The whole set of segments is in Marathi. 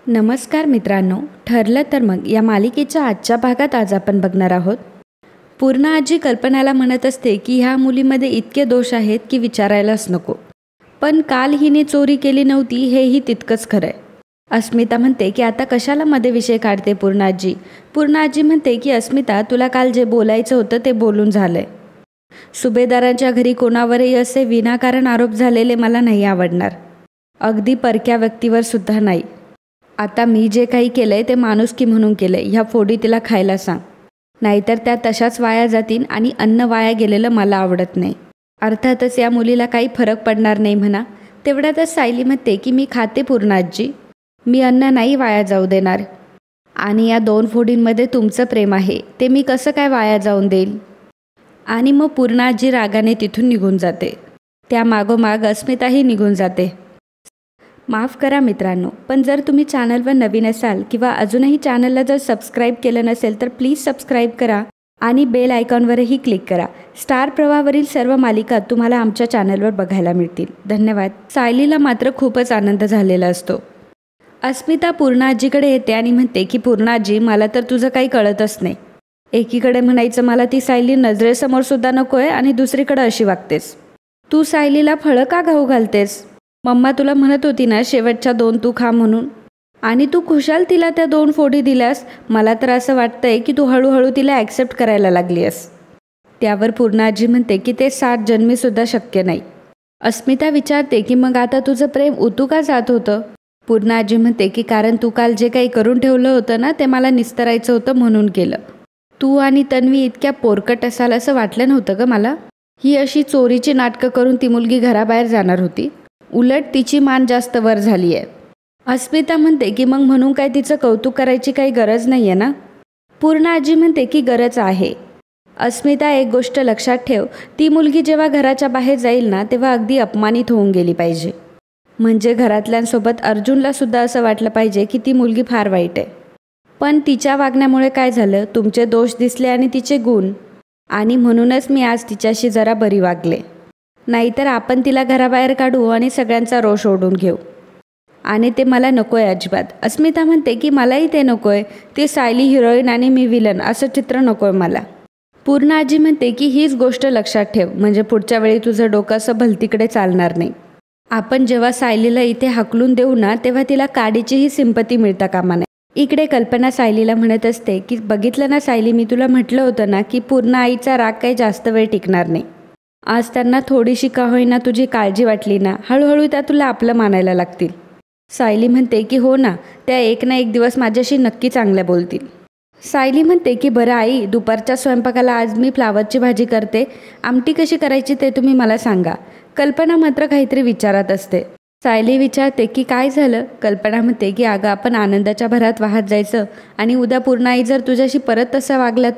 नमस्कार मित्रांनो, ठरलं तर मग या मालिकेच्या आजच्या भागात आज आपण बघणार आहोत. पूर्णा आजी कल्पनाला म्हणत असते की ह्या मुलीमध्ये इतके दोष आहेत की विचारायलाच नको. पण काल हिने चोरी केली नव्हती हेही तितकंच खरं आहे. अस्मिता म्हणते की आता कशाला मध्ये विषय काढते पूर्णा आजी. पूर्णा आजी म्हणते की अस्मिता, तुला काल जे बोलायचं होतं ते बोलून झालंय. सुभेदारांच्या घरी कोणावरही असे विनाकारण आरोप झालेले मला नाही आवडणार, अगदी परक्या व्यक्तीवर सुद्धा नाही. आता मी जे काही केलं आहे ते माणुसकी म्हणून केलं आहे. ह्या फोडी तिला खायला सांग, नाहीतर त्या तशाच वाया जातील आणि अन्न वाया गेलेलं मला आवडत नाही. अर्थातच या मुलीला काही फरक पडणार नाही म्हणा. तेवढ्यातच सायली म्हणते की मी खाते पूर्णा आजी, मी अन्न नाही वाया जाऊ देणार. आणि या 2 फोडींमध्ये तुमचं प्रेम आहे, ते मी कसं काय वाया जाऊन देईल. आणि मग पूर्णा आजी रागाने तिथून निघून जाते. त्या मागोमाग अस्मिताही निघून जाते. माफ करा मित्रांनो, पण जर तुम्ही चॅनलवर नवीन असाल किंवा अजूनही चॅनलला जर सबस्क्राईब केलं नसेल तर प्लीज सबस्क्राईब करा आणि बेल आयकॉनवरही क्लिक करा. स्टार प्रवाहावरील सर्व मालिका तुम्हाला आमच्या चॅनलवर बघायला मिळतील. धन्यवाद. सायलीला मात्र खूपच आनंद झालेला असतो. अस्मिता पूर्णा आजीकडे येते आणि म्हणते की पूर्णा आजी, मला तर तुझं काही कळतच नाही. एकीकडे म्हणायचं मला ती सायली नजरेसमोर सुद्धा नको आहे आणि दुसरीकडे अशी वागतेस. तू सायलीला फळं का घाऊ घालतेस. मम्मा तुला म्हणत होती ना शेवटच्या 2 तू खा म्हणून, आणि तू खुशाल तिला त्या 2 फोडी दिल्यास. मला तर असं वाटतंय की तू हळूहळू तिला ॲक्सेप्ट करायला लागली आहेस. त्यावर पूर्णा आजी म्हणते की ते 7 जन्मीसुद्धा शक्य नाही. अस्मिता विचारते की मग आता तुझं प्रेम उतू का जात होतं. पूर्णा आजी म्हणते की कारण तू काल जे काही करून ठेवलं होतं ना ते मला निस्तरायचं होतं म्हणून केलं. तू आणि तन्वी इतक्या पोरकट असाल असं वाटलं नव्हतं ग मला. ही अशी चोरीची नाटकं करून ती मुलगी घराबाहेर जाणार होती, उलट तिची मान जास्त वर झाली आहे. अस्मिता म्हणते की मग म्हणून काय तिचं कौतुक करायची काही गरज नाही आहे ना. पूर्णा आजी म्हणते की गरज आहे. अस्मिता, एक गोष्ट लक्षात ठेव, ती मुलगी जेव्हा घराच्या बाहेर जाईल ना तेव्हा अगदी अपमानित होऊन गेली पाहिजे. म्हणजे घरातल्यांसोबत अर्जुनला सुद्धा असं वाटलं पाहिजे की ती मुलगी फार वाईट आहे. पण तिच्या वागण्यामुळे काय झालं, तुमचे दोष दिसले आणि तिचे गुण, आणि म्हणूनच मी आज तिच्याशी जरा बरी वागले. नाहीतर आपण तिला घराबाहेर काढू आणि सगळ्यांचा रोष ओढून घेऊ, आणि ते मला नको आहे अजिबात. अस्मिता म्हणते की मलाही ते नको आहे. ती सायली हिरोईन आणि मी विलन असं चित्र नको आहे मला. पूर्णा आजी म्हणते की हीच गोष्ट लक्षात ठेव, म्हणजे पुढच्या वेळी तुझं डोकं असं भलतीकडे चालणार नाही. आपण जेव्हा सायलीला इथे हाकलून देऊ ना तेव्हा तिला काडीचीही सिंपती मिळता कामा नये. इकडे कल्पना सायलीला म्हणत असते की बघितलं ना सायली, मी तुला म्हटलं होतं ना की पूर्णा आईचा राग काही जास्त वेळ टिकणार नाही. आज त्यांना थोडीशी का होईना तुझी काळजी वाटली ना, हळूहळू त्या तुला आपलं मानायला लागतील. सायली म्हणते की हो ना, त्या एक ना एक दिवस माझ्याशी नक्की चांगल्या बोलतील. सायली म्हणते की बरं आई, दुपारच्या स्वयंपाकाला आज मी फ्लावरची भाजी करते, आमटी कशी करायची ते तुम्ही मला सांगा. कल्पना मात्र काहीतरी विचारात असते. सायली विचारते की काय झालं. कल्पना म्हणते की अगं, आपण आनंदाच्या भरात वाहत जायचं आणि उद्या पूर्णा आई जर तुझ्याशी परत तसं वागलं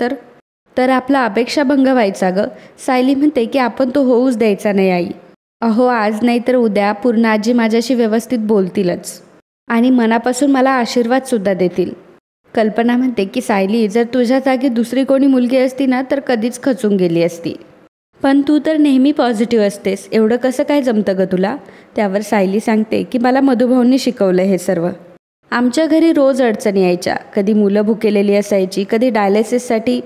तर आपला अपेक्षाभंग व्हायचा गं. सायली म्हणते की आपण तो होऊच द्यायचा नाही आई. अहो, आज नाही तर उद्या पूर्णा आजी माझ्याशी व्यवस्थित बोलतीलच आणि मनापासून मला आशीर्वादसुद्धा देतील. कल्पना म्हणते की सायली, जर तुझ्या जागी दुसरी कोणी मुलगी असती ना तर कधीच खचून गेली असती. पण तू तर नेहमी पॉझिटिव्ह असतेस, एवढं कसं काय जमतं गं तुला. त्यावर सायली सांगते की मला मधुभाऊंनी शिकवलं हे सर्व. आमच्या घरी रोज अडचणी यायच्या, कधी मुलं भुकेलेली असायची, कधी डायलिसिससाठी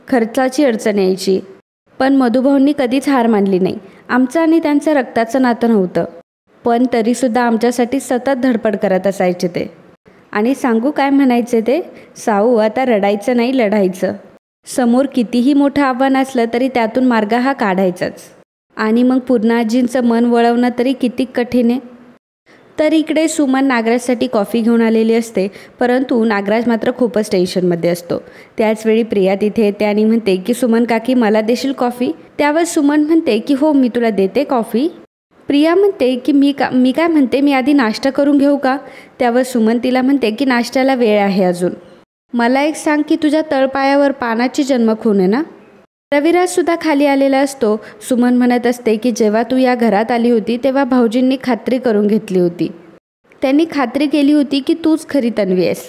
खर्चाची अडचण यायची. पण मधुभाऊंनी कधीच हार मानली नाही. आमचं आणि त्यांचं रक्ताचं नातं नव्हतं, पण तरीसुद्धा आमच्यासाठी सतत धडपड करत असायचे ते. आणि सांगू काय म्हणायचे ते, साऊ आता रडायचं नाही, लढायचं. समोर कितीही मोठं आव्हान असलं तरी त्यातून मार्ग हा काढायचाच. आणि मग पूर्णा आजींचं मन वळवणं तरी किती कठीण आहे. तर इकडे सुमन नागराजसाठी कॉफी घेऊन आलेली असते, परंतु नागराज मात्र खूपच टेन्शनमध्ये असतो. त्याचवेळी प्रिया तिथे येते आणि म्हणते की सुमन काकी, मला देशील कॉफी. त्यावर सुमन म्हणते की हो, मी तुला देते कॉफी. प्रिया म्हणते की मी काय म्हणते, मी आधी नाश्ता करून घेऊ का. त्यावर सुमन तिला म्हणते की नाश्त्याला वेळ आहे अजून. मला एक सांग की तुझ्या तळपायावर पानाची जन्मखून आहे ना. रविराजसुद्धा खाली आलेला असतो. सुमन म्हणत असते की जेव्हा तू या घरात आली होती तेव्हा भाऊजींनी खात्री करून घेतली होती. त्यांनी खात्री केली होती की तूच खरी तन्वी आहेस.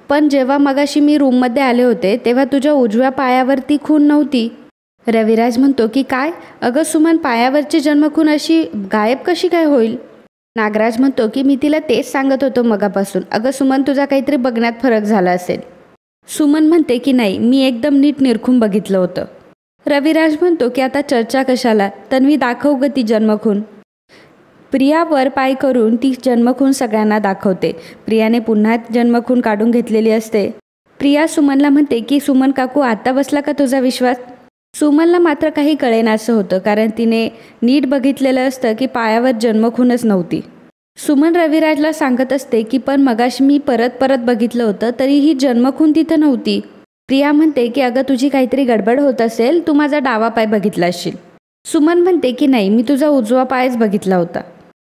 पण जेव्हा मगाशी मी रूममध्ये आले होते तेव्हा तुझ्या उजव्या पायावरती खून नव्हती. रविराज म्हणतो की काय. अगं सुमन, पायावरची जन्मखून अशी गायब कशी काय होईल. नागराज म्हणतो की मी तिला तेच सांगत होतो मगापासून. अगं सुमन, तुझा काहीतरी बघण्यात फरक झाला असेल. सुमन म्हणते की नाही, मी एकदम नीट निरखून बघितलं होतं. रविराज म्हणतो की आता चर्चा कशाला, तन्वी दाखव ग ती जन्मखून. प्रिया वर पाय करून ती जन्मखून सगळ्यांना दाखवते. प्रियाने पुन्हा जन्मखून काढून घेतलेली असते. प्रिया सुमनला म्हणते की सुमन काकू, आता बसला का तुझा विश्वास. सुमनला मात्र काही कळेनासं होतं, कारण तिने नीट बघितलेलं असतं की पायावर जन्मखूनच नव्हती. सुमन रविराजला सांगत असते की पण मगाशी मी परत परत बघितलं होतं तरीही जन्मखून तिथं नव्हती. प्रिया म्हणते की अगं तुझी काहीतरी गडबड होत असेल, तू माझा डावा पाय बघितला असशील. सुमन म्हणते की नाही, मी तुझा उजवा पायच बघितला होता.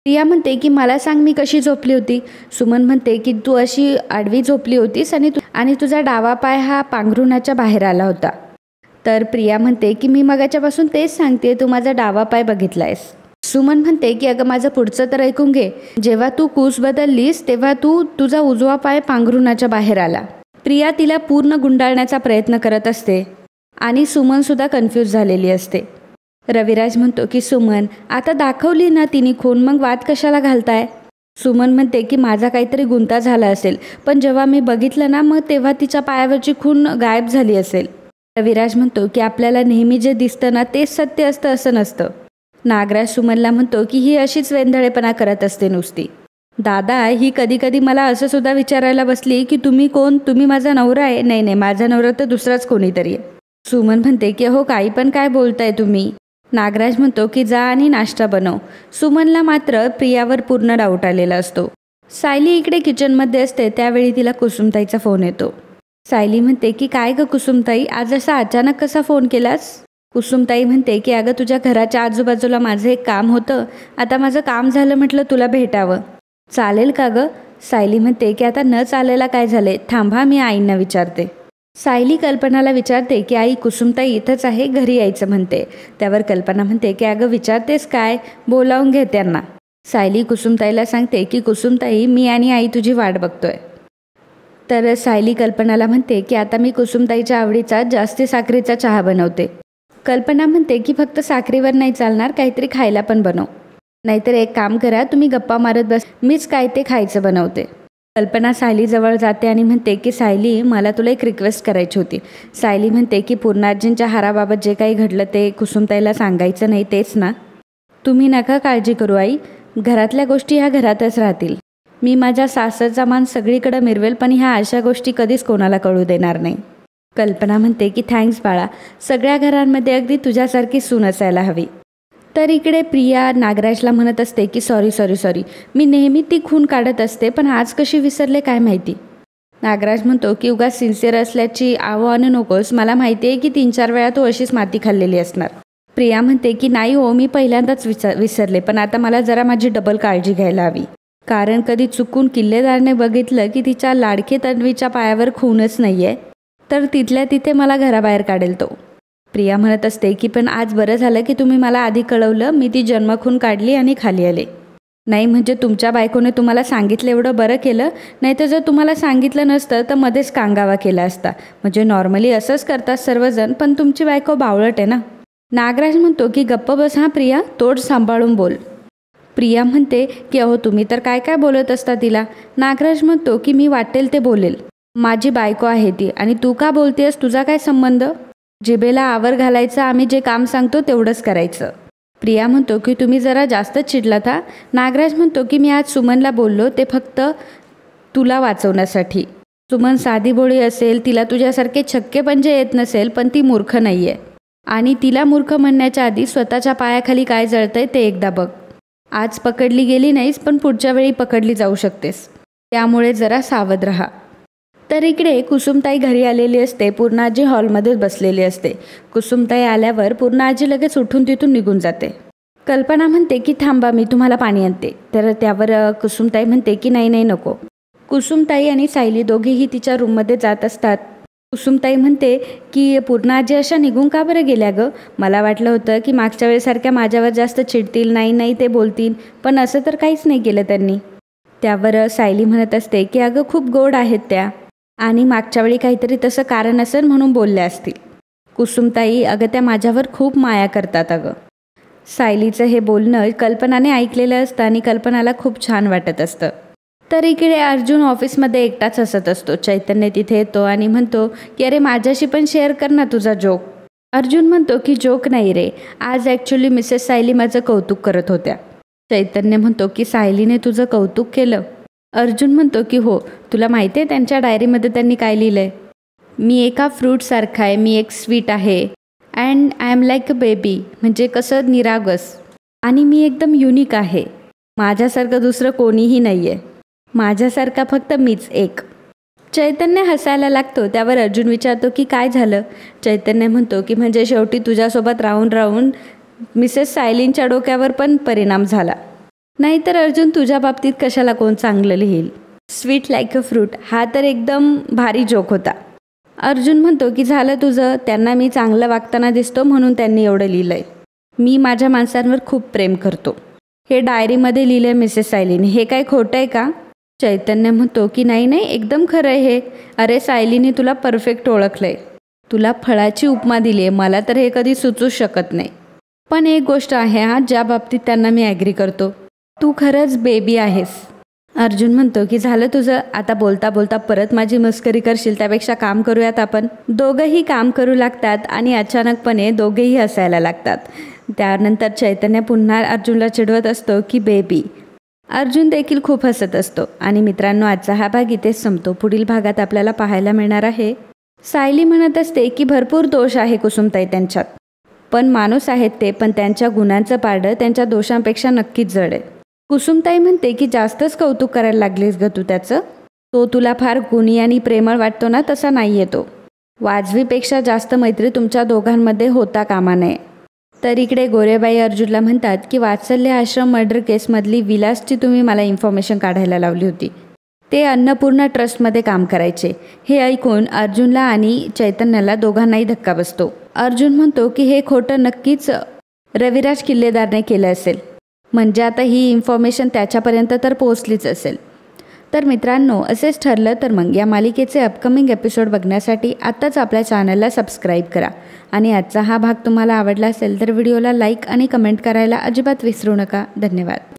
प्रिया म्हणते की मला सांग, मी कशी झोपली होती. सुमन म्हणते की तू अशी आडवी झोपली होतीस आणि तुझा डावा पाय हा पांघरुणाच्या बाहेर आला होता. तर प्रिया म्हणते की मी मगाच्यापासून तेच सांगते, तू माझा डावा पाय बघितलायस. सुमन म्हणते की अगं माझं पुढचं तर ऐकून घे. जेव्हा तू कूस बदललीस तेव्हा तुझा उजवा पाय पांघरुणाच्या बाहेर आला. प्रिया तिला पूर्ण गुंडाळण्याचा प्रयत्न करत असते आणि सुमनसुद्धा कन्फ्यूज झालेली असते. रविराज म्हणतो की सुमन, आता दाखवली ना तिने खून, मग वाद कशाला घालताय. सुमन म्हणते की माझा काहीतरी गुंता झाला असेल, पण जेव्हा मी बघितलं ना मग तेव्हा तिच्या पायावरची खून गायब झाली असेल. रविराज म्हणतो की आपल्याला नेहमी जे दिसतं ना तेच सत्य असतं असं नसतं. नागराज सुमनला म्हणतो की ही अशीच वेंधळेपणा करत असते नुसती. दादा, ही कधी कधी मला असं सुद्धा विचारायला बसली की तुम्ही कोण, तुम्ही माझा नवरा आहे. नाही नाही, माझा नवरा तर दुसराच कोणीतरी आहे. सुमन म्हणते की हो काही पण काय बोलताय तुम्ही. नागराज म्हणतो की जा आणि नाश्ता बनव. सुमनला मात्र प्रियावर पूर्ण डाऊट आलेला असतो. सायली इकडे किचनमध्ये असते, त्यावेळी तिला कुसुमताईचा फोन येतो. सायली म्हणते की काय ग कुसुमताई, आज असा अचानक कसा फोन केलास. कुसुमताई म्हणते की अगं तुझ्या घराच्या आजूबाजूला माझं एक काम होतं, आता माझं काम झालं, म्हटलं तुला भेटावं. चालेल का गं. सायली म्हणते की आता न चालायला काय झाले, थांबा मी आईंना विचारते. सायली कल्पनाला विचारते की आई, कुसुमताई इथंच आहे, घरी यायचं म्हणते. त्यावर कल्पना म्हणते की अगं विचारतेस काय, बोलावून घे त्यांना. सायली कुसुमताईला सांगते की कुसुमताई, मी आणि आई तुझी वाट बघतोय. तर सायली कल्पनाला म्हणते की आता मी कुसुमताईच्या आवडीचा जास्ती साखरेचा चहा बनवते. कल्पना म्हणते की फक्त साखरेवर नाही चालणार, काहीतरी खायला पण बनव. नाहीतर एक काम करा, तुम्ही गप्पा मारत बस, मीच काय ते खायचं बनवते. कल्पना सायलीजवळ जाते आणि म्हणते की सायली, मला तुला एक रिक्वेस्ट करायची होती. सायली म्हणते की पूर्णाजींच्या हाराबाबत जे काही घडलं ते कुसुमताईला सांगायचं नाही, तेच ना. तुम्ही नका काळजी करू आई, घरातल्या गोष्टी ह्या घरातच राहतील. मी माझ्या सासरचा मान सगळीकडे मिरवेल, पण ह्या अशा गोष्टी कधीच कोणाला कळू देणार नाही. कल्पना म्हणते की थँक्स बाळा, सगळ्या घरांमध्ये अगदी तुझ्यासारखी सून असायला हवी. तर इकडे प्रिया नागराजला म्हणत असते की सॉरी, मी नेहमी ती खून काढत असते, पण आज कशी विसरले काय माहिती. नागराज म्हणतो की उगाच सिन्सिअर असल्याची आव्हानं नकोस, मला माहिती आहे की 3-4 वेळा तू अशीच माती खाल्लेली असणार. प्रिया म्हणते की नाही हो, मी पहिल्यांदाच विसरले, पण आता मला जरा माझी डबल काळजी घ्यायला हवी. कारण कधी चुकून किल्लेदारने बघितलं की तिच्या लाडकी तन्वीच्या पायावर खूनच नाही आहे, तर तिथल्या तिथे मला घराबाहेर काढेल तो. प्रिया म्हणत असते की पण आज बरं झालं की तुम्ही मला आधी कळवलं, मी ती जन्मखून काढली आणि खाली आले. नाही म्हणजे तुमच्या बायकोने तुम्हाला सांगितलं एवढं बरं केलं, नाही तर जर तुम्हाला सांगितलं नसतं तर मध्येच कांगावा केला असता. म्हणजे नॉर्मली असंच करतात सर्वजण, पण तुमची बायको बावळट आहे ना. नागराज म्हणतो की गप्प बस हां प्रिया, तोड सांभाळून बोल. प्रिया म्हणते की अहो तुम्ही तर काय काय बोलत असता तिला. नागराज म्हणतो की मी वाटेल ते बोलेल, माझी बायको आहे ती, आणि तू का बोलतेस, तुझा काय संबंध. जिभेला आवर घालायचं, आम्ही जे काम सांगतो तेवढंच करायचं. प्रिया म्हणतो की तुम्ही जरा जास्तच चिडलात हा. नागराज म्हणतो की मी आज सुमनला बोललो ते फक्त तुला वाचवण्यासाठी. सुमन साधीभोळी असेल, तिला तुझ्यासारखे छक्के पंजे येत नसेल, पण ती मूर्ख नाही आहे. आणि तिला मूर्ख म्हणण्याच्या आधी स्वतःच्या पायाखाली काय जळतंय ते एकदा बघ. आज पकडली गेली नाहीस, पण पुढच्या वेळी पकडली जाऊ शकतेस, त्यामुळे जरा सावध राहा. तर इकडे कुसुमताई घरी आलेली असते. पूर्णाजी हॉलमध्येच बसलेली असते. कुसुमताई आल्यावर पूर्णाजी लगेच उठून तिथून निघून जाते. कल्पना म्हणते की थांबा, मी तुम्हाला पाणी आणते. तर त्यावर कुसुमताई म्हणते की नाही नको. कुसुमताई आणि सायली दोघेही तिच्या रूममध्ये जात असतात. कुसुमताई म्हणते की पूर्णाजी अशा निघून का बरं गेल्या गं. मला वाटलं होतं की मागच्या वेळेसारख्या माझ्यावर जास्त चिडतील, नाही ते बोलतील, पण असं तर काहीच नाही केलं त्यांनी. त्यावर सायली म्हणत असते की अगं खूप गोड आहेत त्या, आणि मागच्या वेळी काहीतरी तसं कारण असेल म्हणून बोलल्या असतील. कुसुमताई, अगं त्या माझ्यावर खूप माया करतात अगं. सायलीचं हे बोलणं कल्पनाने ऐकलेलं असतं आणि कल्पनाला खूप छान वाटत असतं. तर इकडे अर्जुन ऑफिसमध्ये एकटाच हसत असतो. चैतन्य तिथे येतो आणि म्हणतो की अरे माझ्याशी पण शेअर कर ना तुझा जोक. अर्जुन म्हणतो की जोक नाही रे, आज ॲक्च्युली मिसेस सायली माझं कौतुक करत होत्या. चैतन्य म्हणतो की सायलीने तुझं कौतुक केलं? अर्जुन म्हणतो की हो, तुला माहिती आहे त्यांच्या डायरीमध्ये त्यांनी काय लिहिलं आहे? मी एका फ्रूटसारखा आहे, मी एक स्वीट आहे, and I am like a baby, म्हणजे कसं निरागस, आणि मी एकदम युनिक आहे, माझ्यासारखं दुसरं कोणीही नाही आहे, माझ्यासारखा फक्त मीच एक. चैतन्य हसायला लागतो. त्यावर अर्जुन विचारतो की काय झालं? चैतन्य म्हणतो की म्हणजे शेवटी तुझ्यासोबत राहून राहून मिसेस सायलींच्या डोक्यावर पण परिणाम झाला. नाहीतर अर्जुन तुझ्या बाबतीत कशाला कोण चांगलं लिहील? स्वीट लाईक अ फ्रूट हा तर एकदम भारी जोक होता. अर्जुन म्हणतो की झालं तुझं, त्यांना मी चांगलं वागताना दिसतो म्हणून त्यांनी एवढं लिहिलं आहे. मी माझ्या माणसांवर खूप प्रेम करतो. हे डायरीमध्ये लिहिलं आहे मिसेस सायलीने, हे काय खोटं आहे का? चैतन्य म्हणतो की नाही नाही, एकदम खरं आहे हे. अरे सायलीने तुला परफेक्ट ओळखलं आहे, तुला फळाची उपमा दिली आहे. मला तर हे कधी सुचूच शकत नाही. पण एक गोष्ट आहे हा, ज्या बाबतीत त्यांना मी ॲग्री करतो, तू खरंच बेबी आहेस. अर्जुन म्हणतो की झालं तुझं, आता बोलता बोलता परत माझी मस्करी करशील, त्यापेक्षा काम करूयात आपण. दोघंही काम करू लागतात आणि अचानकपणे दोघेही हसायला लागतात. त्यानंतर चैतन्य पुन्हा अर्जुनला चिडवत असतो की बेबी. अर्जुन देखील खूप हसत असतो. आणि मित्रांनो, आजचा हा भाग इथेच संपतो. पुढील भागात आपल्याला पाहायला मिळणार आहे सायली म्हणत असते की भरपूर दोष आहे कुसुमताई त्यांच्यात, पण माणूस आहेत ते, पण त्यांच्या गुणांचं पारडं त्यांच्या दोषांपेक्षा नक्कीच जड आहे. कुसुमताई म्हणते की जास्तच कौतुक करायला लागलीस ग तू त्याचं, तो तुला फार गुणी आणि प्रेमळ वाटतो ना, तसा नाही आहे तो. वाजवीपेक्षा जास्त मैत्री तुमच्या दोघांमध्ये होता कामा नये. तर इकडे गोरेबाई अर्जुनला म्हणतात की वात्सल्य आश्रम मर्डर केसमधली विलासची तुम्ही मला इन्फॉर्मेशन काढायला लावली होती. ते अन्नपूर्णा ट्रस्टमध्ये काम करायचे. हे ऐकून अर्जुनला आणि चैतन्याला दोघांनाही धक्का बसतो. अर्जुन म्हणतो की हे खोटं नक्कीच रविराज किल्लेदारने केलं असेल, म्हणजे आता ही इन्फॉर्मेशन त्याच्यापर्यंत तर पोहोचलीच असेल. तर मित्रांनो, असेच ठरलं तर मग या मालिकेचे अपकमिंग एपिसोड बघण्यासाठी आत्ताच आपल्या चॅनलला सबस्क्राईब करा. आणि आजचा हा भाग तुम्हाला आवडला असेल तर व्हिडिओला लाईक आणि कमेंट करायला अजिबात विसरू नका. धन्यवाद.